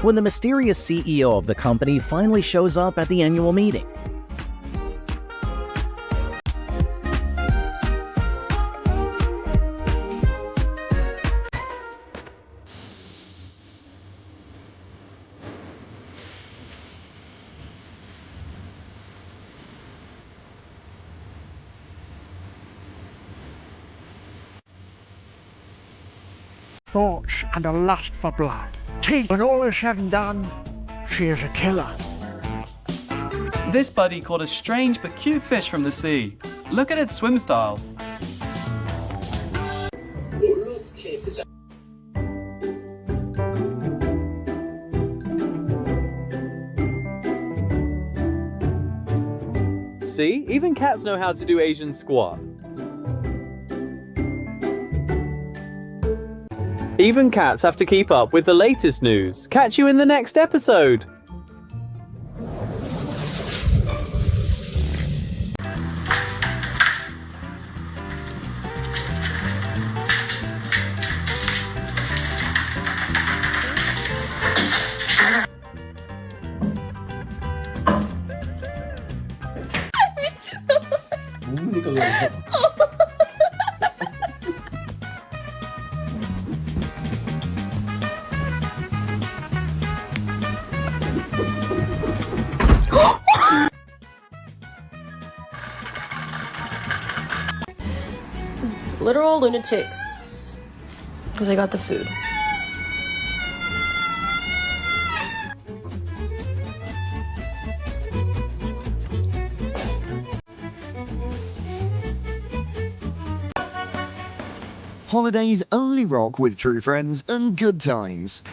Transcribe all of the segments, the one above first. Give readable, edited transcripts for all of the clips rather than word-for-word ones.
when the mysterious CEO of the company finally shows up at the annual meeting. Thoughts and a lust for blood. Teeth, when all is said and done, she is a killer. This buddy caught a strange but cute fish from the sea. Look at its swim style. See, even cats know how to do Asian squat. Even cats have to keep up with the latest news. Catch you in the next episode! Literal lunatics. Because I got the food. Holidays only rock with true friends and good times.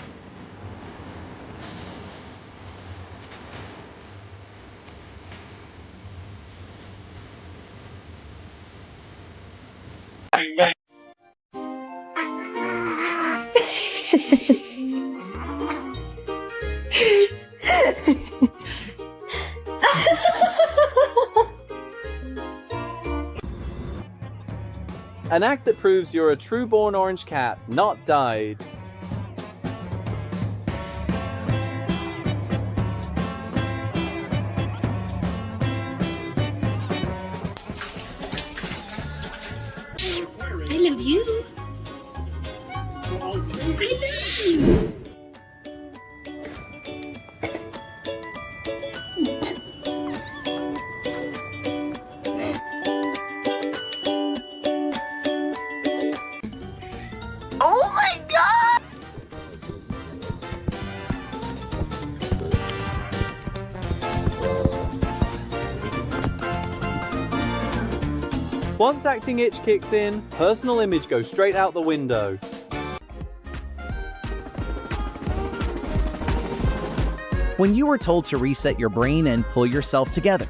An act that proves you're a true-born orange cat, not dyed. I love you. I love you. Oh my God! Once acting itch kicks in, personal image goes straight out the window. When you were told to reset your brain and pull yourself together.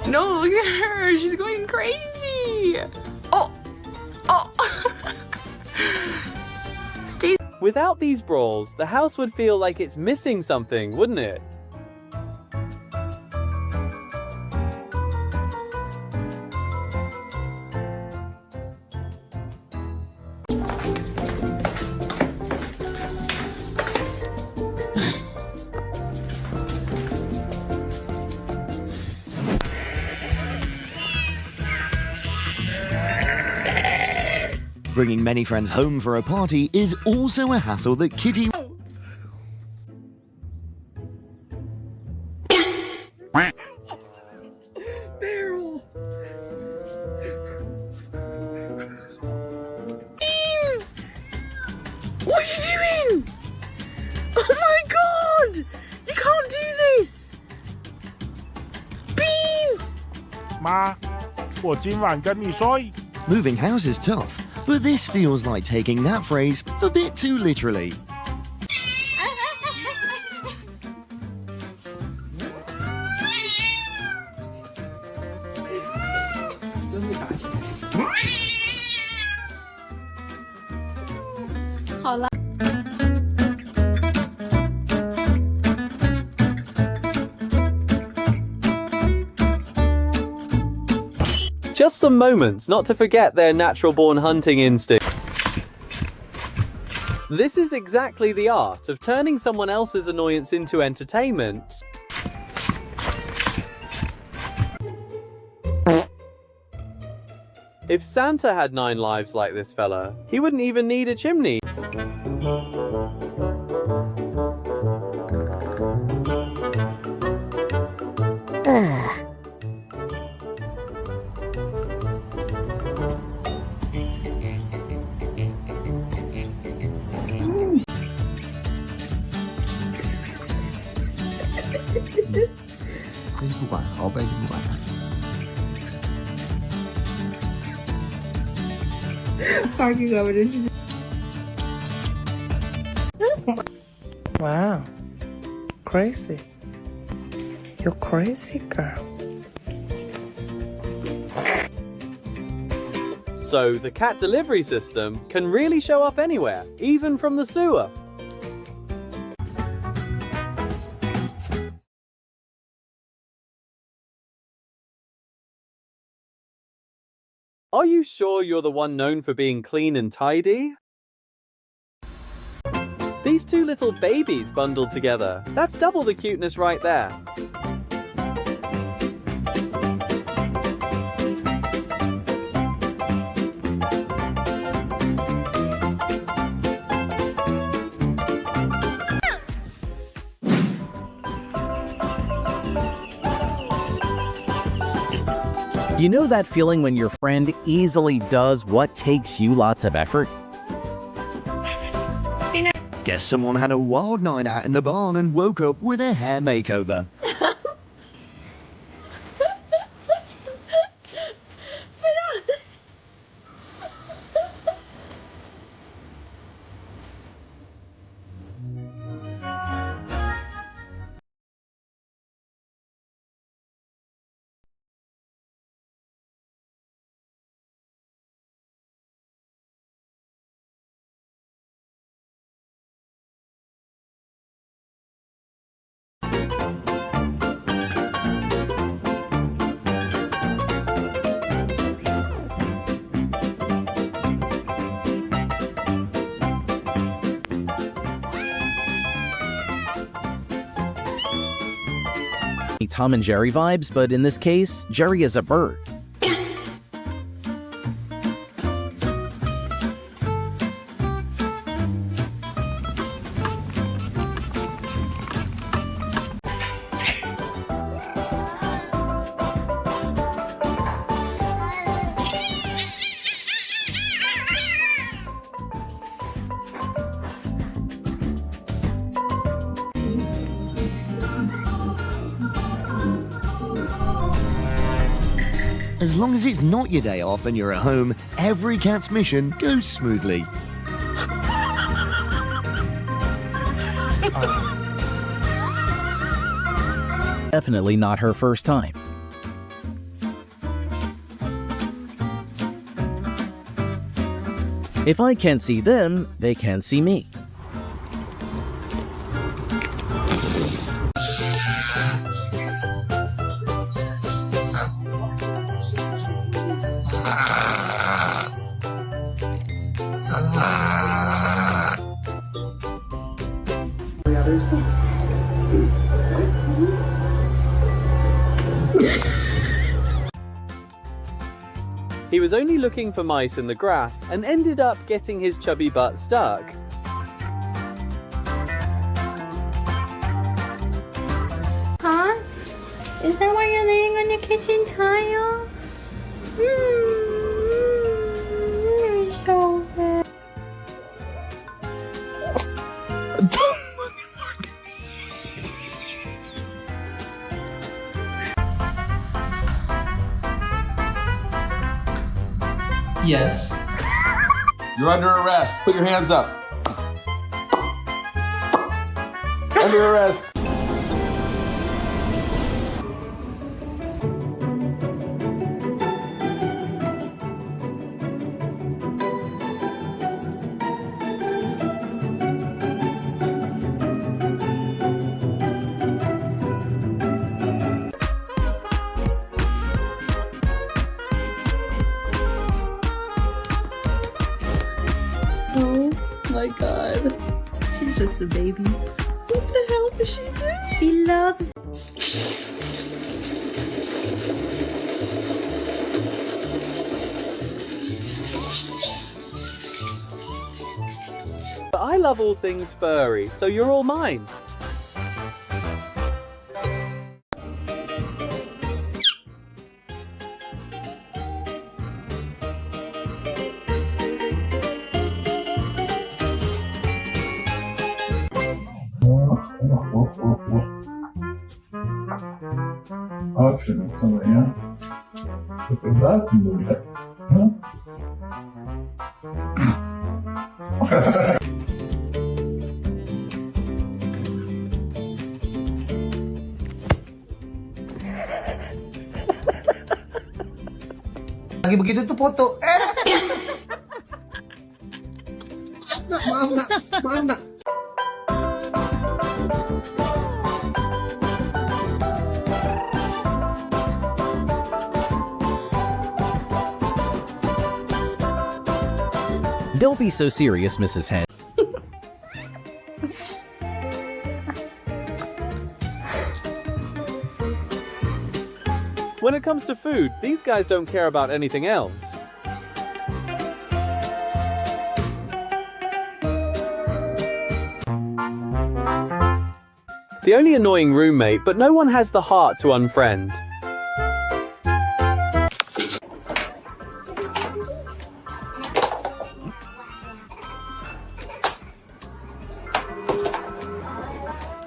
No, look at her. She's going crazy. Oh. Stay. Without these brawls, the house would feel like it's missing something, wouldn't it? Bringing many friends home for a party is also a hassle that Kitty... Beryl. What are you doing? Oh my God! You can't do this! Beans! 妈，我今晚跟你睡。 Moving house is tough, but this feels like taking that phrase a bit too literally. just some moments not to forget their natural-born hunting instinct. This is exactly the art of turning someone else's annoyance into entertainment. If Santa had 9 lives like this fella, he wouldn't even need a chimney. Wow. Crazy. You're crazy, girl. So the cat delivery system can really show up anywhere, even from the sewer. Are you sure you're the one known for being clean and tidy? These 2 little babies bundled together. That's double the cuteness right there. You know that feeling when your friend easily does what takes you lots of effort? Guess someone had a wild night out in the barn and woke up with a hair makeover. Tom and Jerry vibes, but in this case, Jerry is a bird. As long as it's not your day off and you're at home, every cat's mission goes smoothly. Definitely not her first time. If I can't see them, they can't see me. He was only looking for mice in the grass and ended up getting his chubby butt stuck. Hot? Is that why you're laying on your kitchen tile? You're so bad. Yes. You're under arrest. Put your hands up. Under arrest. god. She's just a baby. What the hell does she do? She loves. But I love all things furry, so you're all mine. Option of something, yeah? Look at that movie. Huh? Lagi begitu tuh foto. Maaf nak, maaf nak. Don't be so serious, Mrs. Hen. When it comes to food, these guys don't care about anything else. The only annoying roommate, but no one has the heart to unfriend.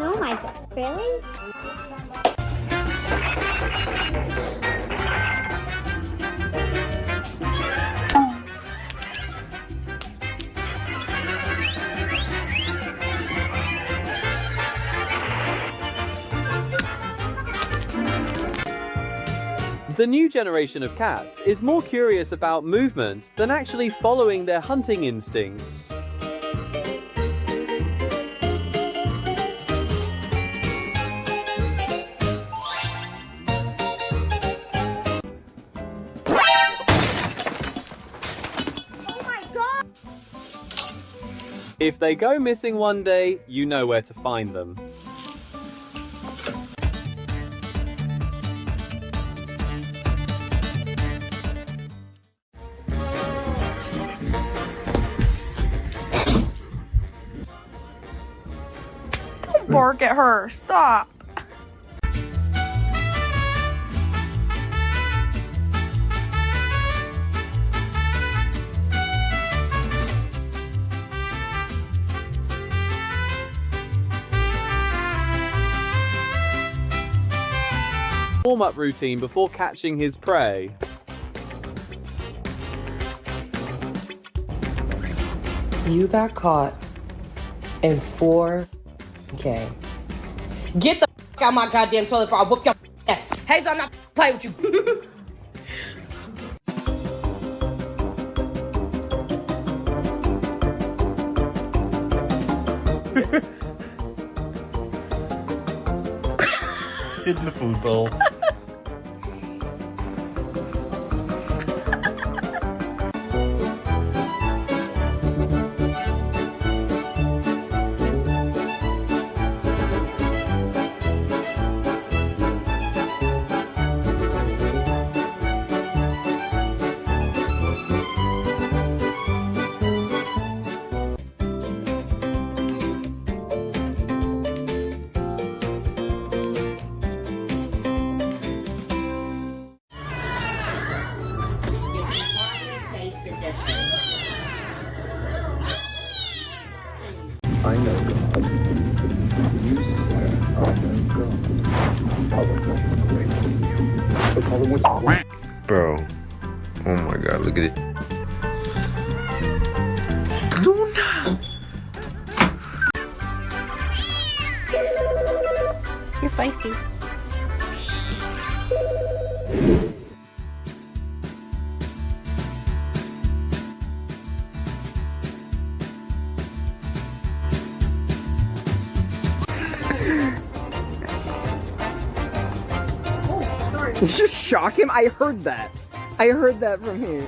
Oh my god, really? The new generation of cats is more curious about movement than actually following their hunting instincts. If they go missing one day, you know where to find them. Don't bark at her. Stop. Warm-up routine before catching his prey. You got caught in 4K. Get the out of my goddamn toilet before I whoop your ass. Hazel, I'm not playing with you. In the food bowl. I know God. You swear I know God. Colin was great. Bro, oh my god, look at it. Luna! You're feisty. Did you just shock him? I heard that. I heard that from here.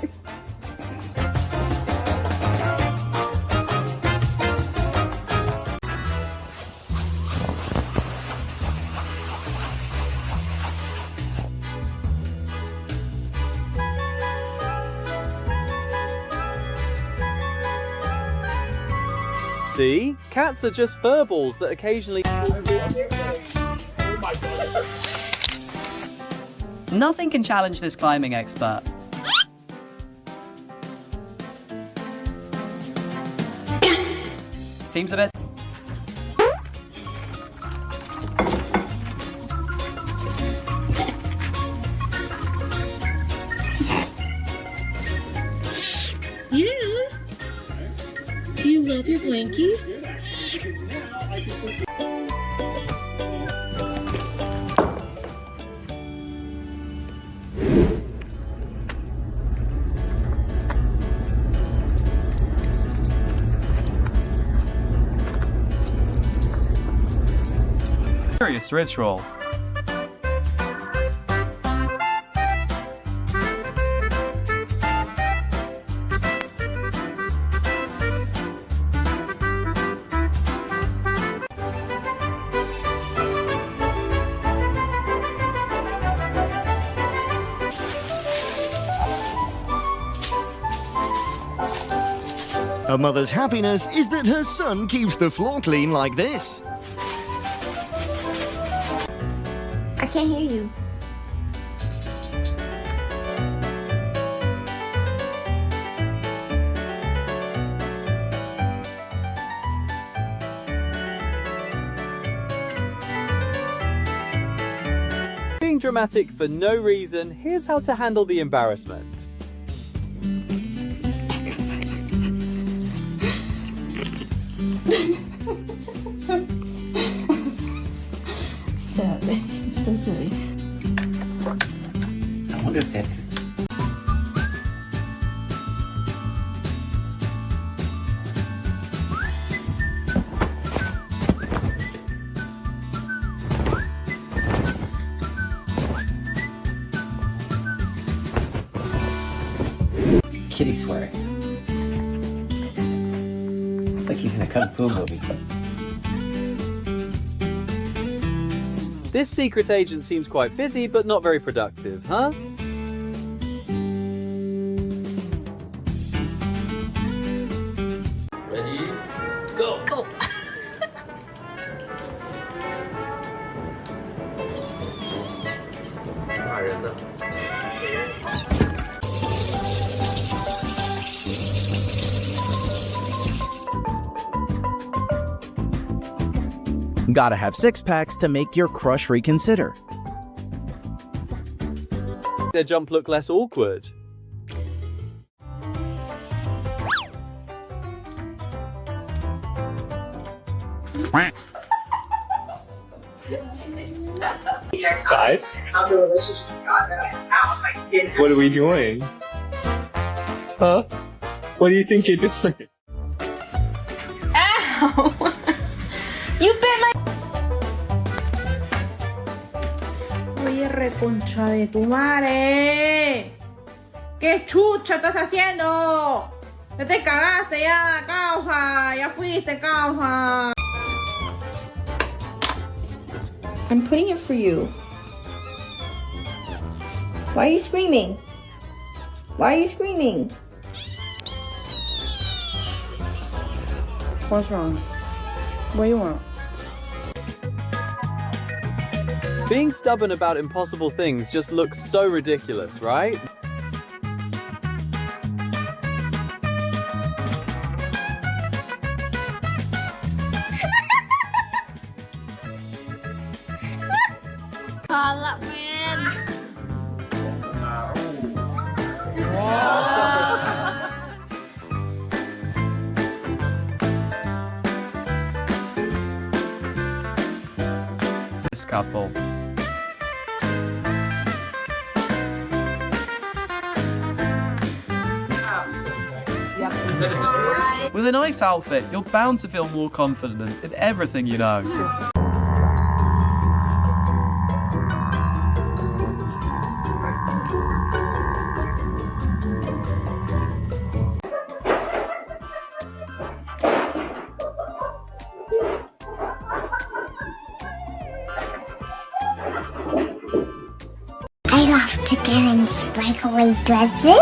See? Cats are just furballs that occasionally... Nothing can challenge this climbing expert. Seems a bit... You? Do you love your blankie? Curious ritual. A mother's happiness is that her son keeps the floor clean like this. I can't hear you. Being dramatic for no reason, here's how to handle the embarrassment. So silly. I wonder if that's... Kitty swearing. It's like he's in a kung fu movie. This secret agent seems quite busy, but not very productive, huh? Ready? Go! Go! Gotta have six-packs to make your crush reconsider. Their jump look less awkward. Guys, what are we doing? Huh? What do you think you're doing? Ow! You bit my... Oye, reconcha de tu madre. ¿Qué chucha estás haciendo? Ya te cagaste ya, causa. Ya fuiste, causa. I'm putting it for you. Why are you screaming? Why are you screaming? What's wrong? What do you want? Being stubborn about impossible things just looks so ridiculous, right? Call up, man. This couple. With a nice outfit, you're bound to feel more confident in everything you know. I love to get in sparkly dresses.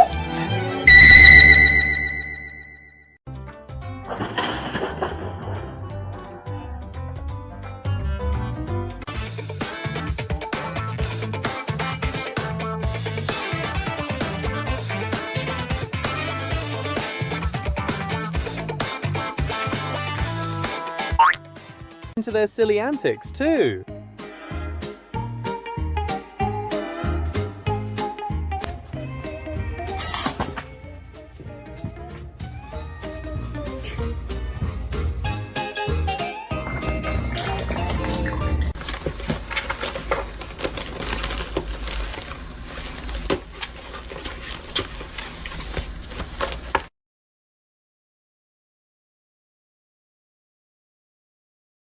into their silly antics too.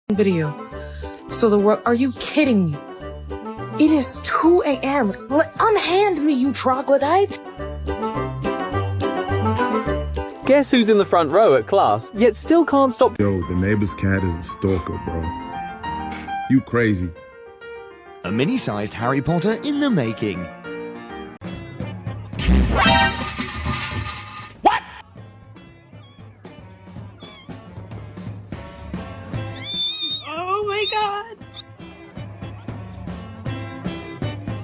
Video. So the world, are you kidding me? It is 2 a.m. Unhand me, you troglodyte! Guess who's in the front row at class, yet still can't stop. Yo, the neighbor's cat is a stalker, bro. You crazy. A mini-sized Harry Potter in the making. What? Oh my god!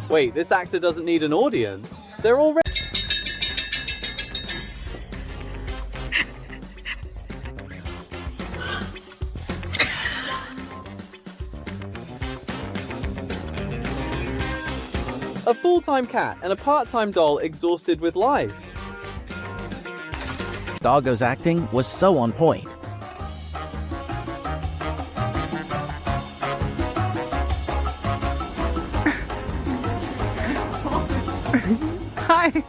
Wait, this actor doesn't need an audience. They're already. A full-time cat and a part-time doll exhausted with life. Doggo's acting was so on point. Hi.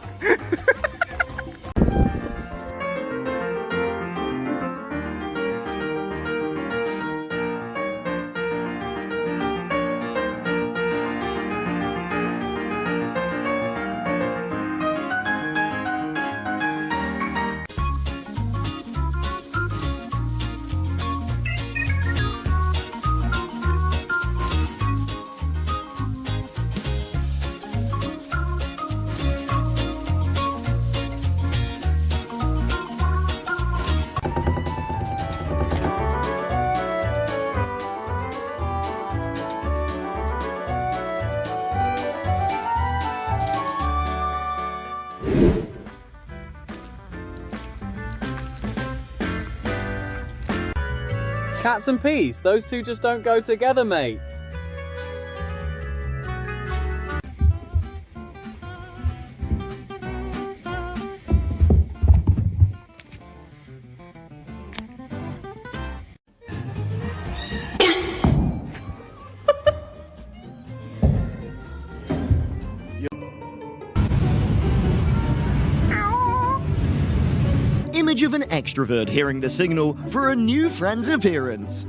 Cats and peace, those two just don't go together, mate. Image of an extrovert hearing the signal for a new friend's appearance.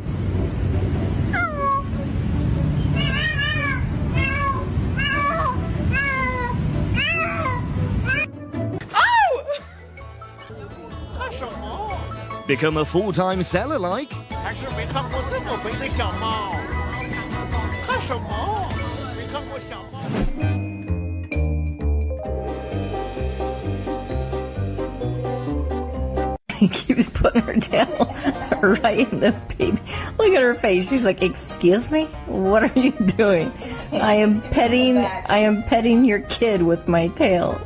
Become a full-time seller like. 还是没看过这么肥的小猫。看什么？没看过小猫。 He keeps putting her tail right in the baby. Look at her face. She's like, "Excuse me? What are you doing? I am petting your kid with my tail."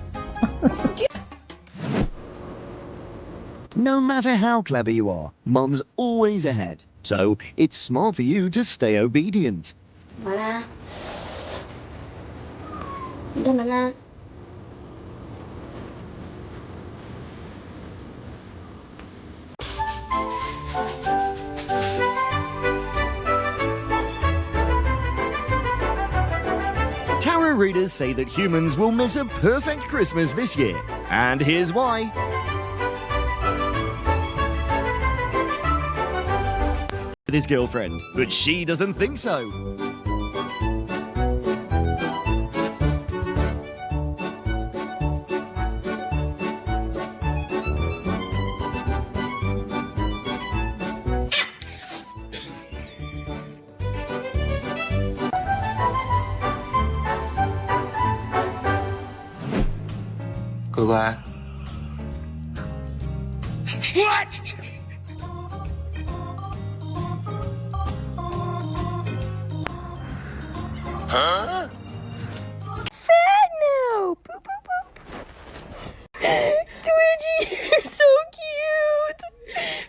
No matter how clever you are, Mum's always ahead. So it's smart for you to stay obedient. 好啦，你干嘛呢？ Tarot readers say that humans will miss a perfect Christmas this year. And here's why. With his girlfriend, but she doesn't think so. What? Huh? Fat now! Boop, boop, boop. Twitchy, you're so cute!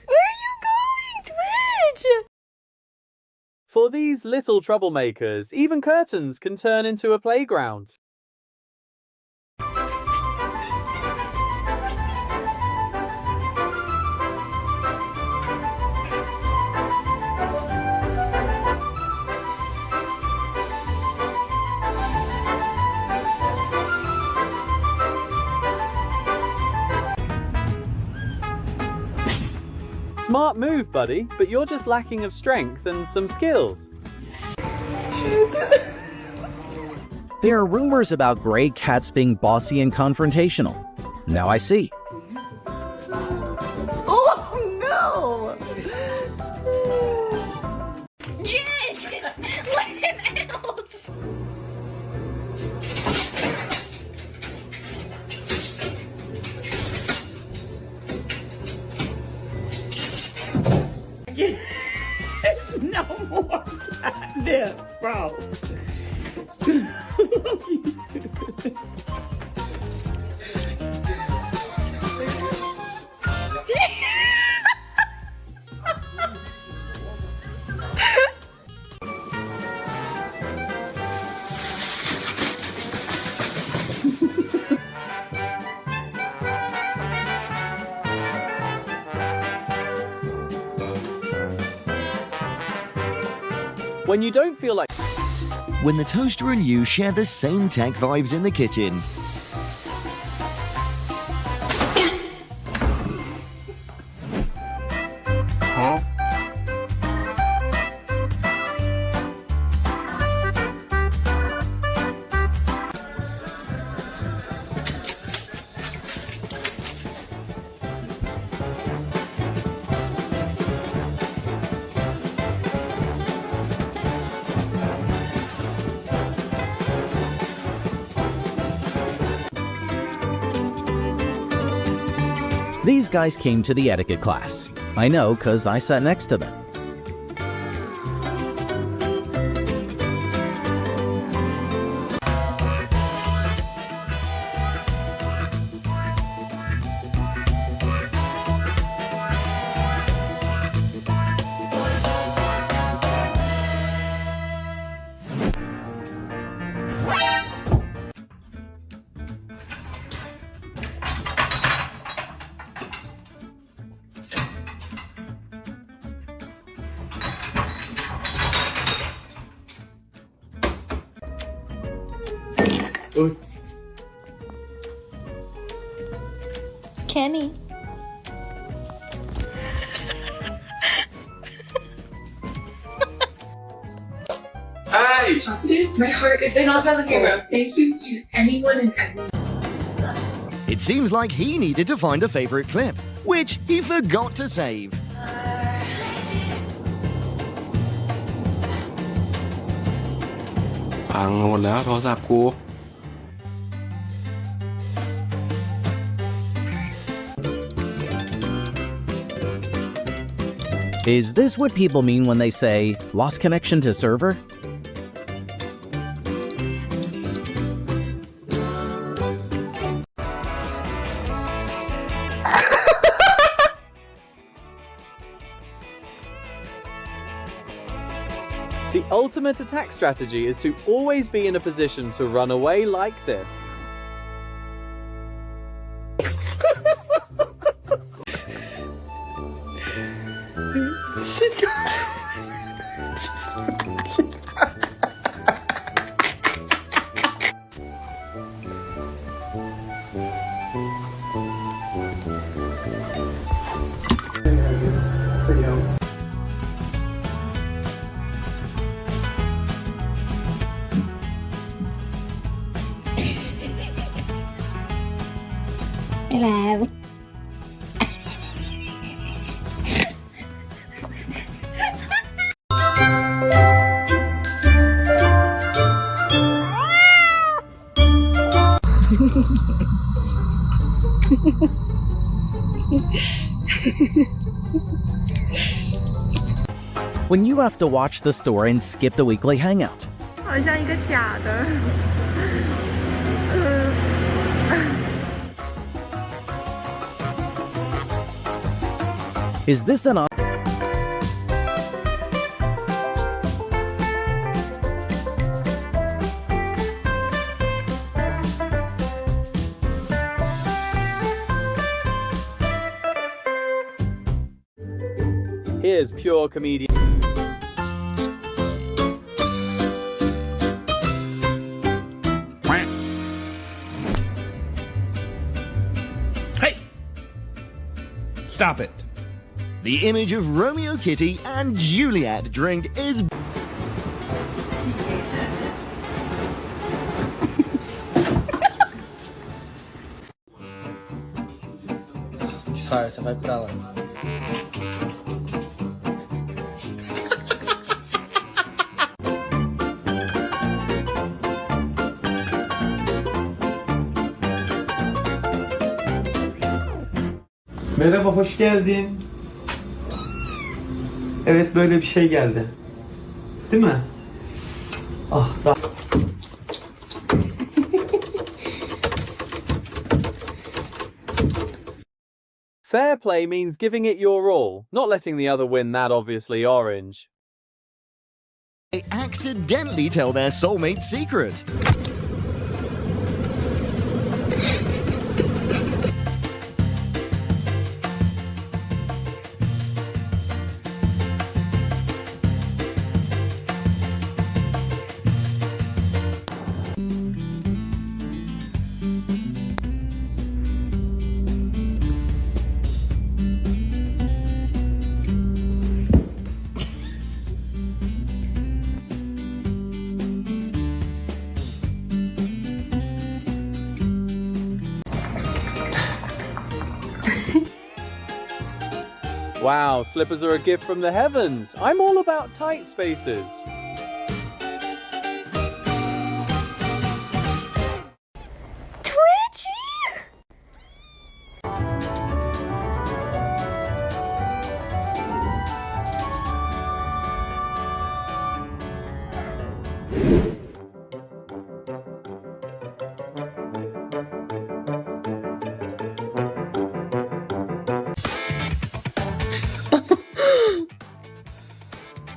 Where are you going, Twitch? For these little troublemakers, even curtains can turn into a playground. Smart move, buddy, but you're just lacking of strength and some skills. There are rumors about gray cats being bossy and confrontational. Now I see. Oh no! Jet! Let him out! No more catnip, bro. When you don't feel like... When the toaster and you share the same tech vibes in the kitchen. Huh? These guys came to the etiquette class. I know, 'cause I sat next to them. Kenny. Hey! My heart is not on the camera. Thank you to anyone and everyone. It seems like he needed to find a favorite clip, which he forgot to save. Is this what people mean when they say, lost connection to server? The ultimate attack strategy is to always be in a position to run away like this. Hello. When you have to watch the store and skip the weekly hangout. 好像一个假的。Is this an Here's pure comedian. Hey! Stop it. The image of Romeo Kitty and Juliet drink is... Sorry, você vai pra lá. Merhaba, hoş geldin. Evet, böyle bir şey geldi. Değil mi? Ah da. Fair play means giving it your all, not letting the other win that obviously orange. They accidentally tell their soulmate's secret. Wow, slippers are a gift from the heavens. I'm all about tight spaces.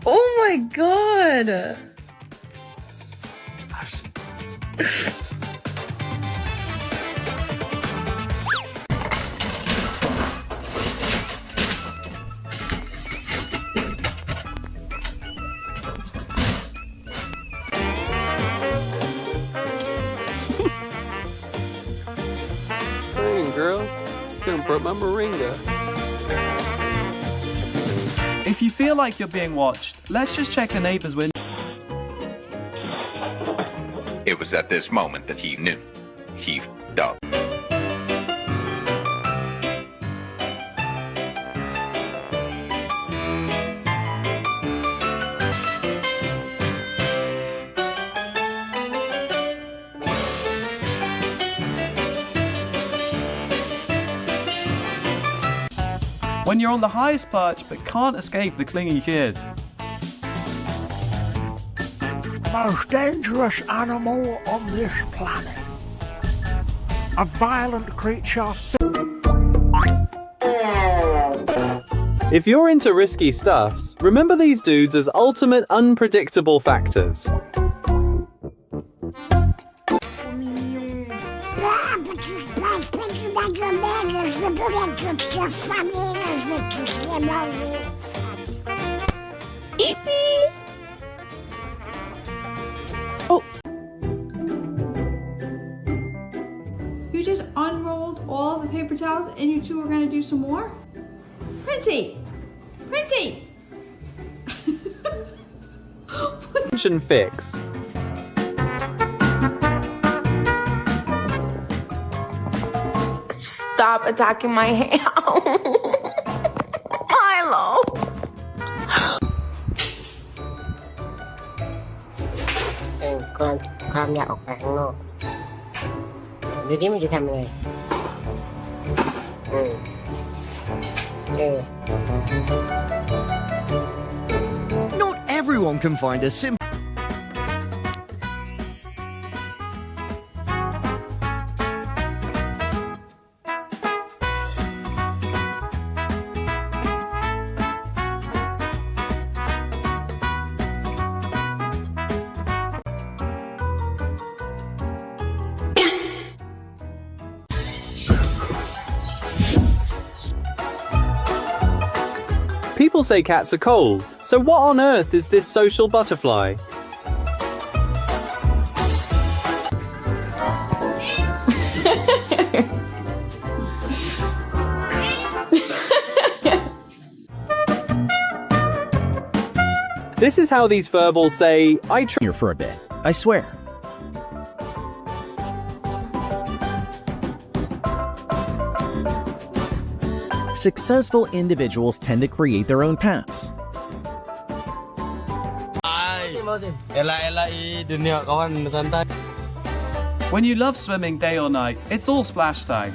Oh my god! Dang, girl. Gonna broke my moringa. If you feel like you're being watched, let's just check the neighbor's window. It was at this moment that he knew. He f***ed up. When you're on the highest perch but can't escape the clingy kid. Most dangerous animal on this planet. A violent creature. If you're into risky stuffs, remember these dudes as ultimate unpredictable factors. Eepee! Oh. You just unrolled all the paper towels and you two are gonna do some more? Princey! Princey! Attention fix. Stop attacking my hand. Milo.ความอยากออกไปข้างนอกดูดิมันจะทำยังไงNot everyone can find a simple... People say cats are cold, so what on earth is this social butterfly? This is how these furballs say, I here for a bit, I swear. Successful individuals tend to create their own paths. When you love swimming day or night, it's all splash time.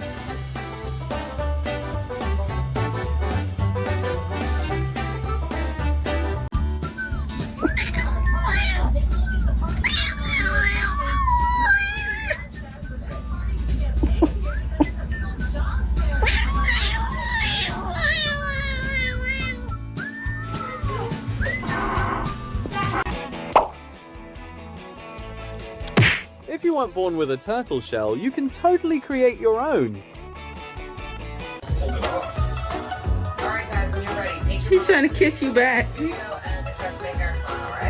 If you weren't born with a turtle shell, you can totally create your own. He's trying to kiss you back.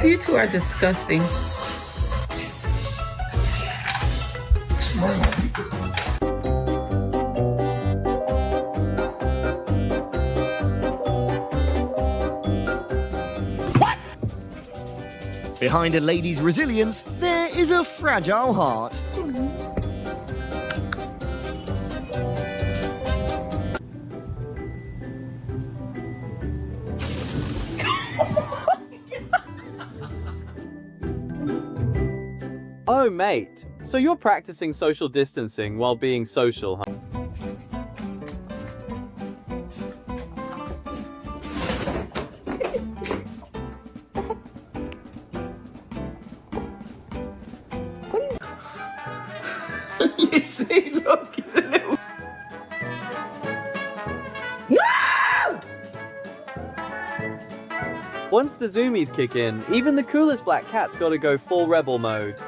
You two are disgusting. Behind a lady's resilience, there is a fragile heart. Oh, mate. So you're practicing social distancing while being social, huh? You see, look. Once the zoomies kick in, even the coolest black cat's gotta go full rebel mode.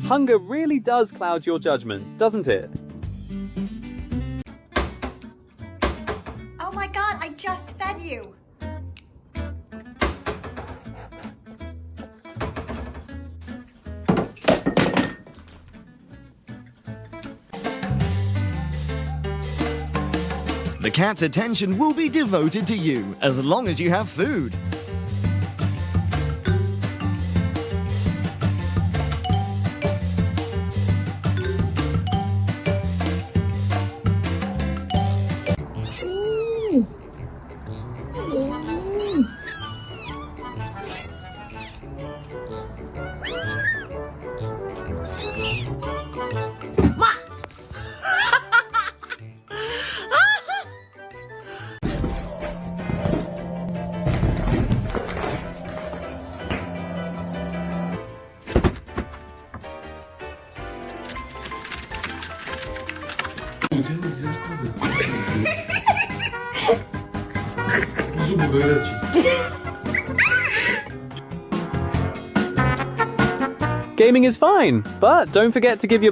Hunger really does cloud your judgment, doesn't it? Oh my god, I just fed you! The cat's attention will be devoted to you as long as you have food. Gaming is fine, but don't forget to give your